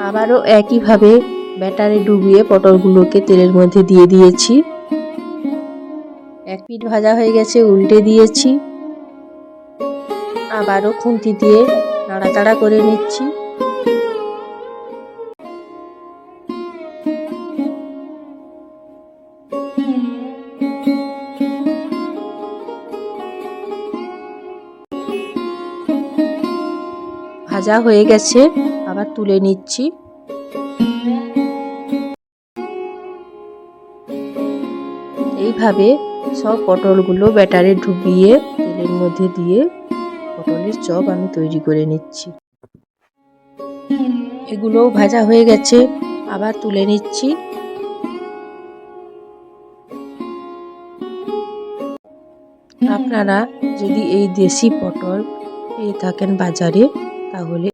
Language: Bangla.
আবারও একইভাবে ব্যাটারে ডুবিয়ে পটলগুলোকে তেলের মধ্যে দিয়ে দিয়েছি। এক পিঠ ভাজা হয়ে গেছে, উল্টে দিয়েছি। আবারও খুন্তি দিয়ে নাড়াচাড়া করে নিচ্ছি। ভাজা হয়ে গেছে, আবার তুলে নিচ্ছি। এইভাবে সব পটলগুলো ব্যাটারে ডুবিয়ে তেলের মধ্যে দিয়ে পটলের চপ আমি তৈরি করে নিচ্ছি। এগুলোও ভাজা হয়ে গেছে, আবার তুলে নিচ্ছি। আপনারা যদি এই দেশি পটল পেয়ে থাকেন বাজারে, তাহলে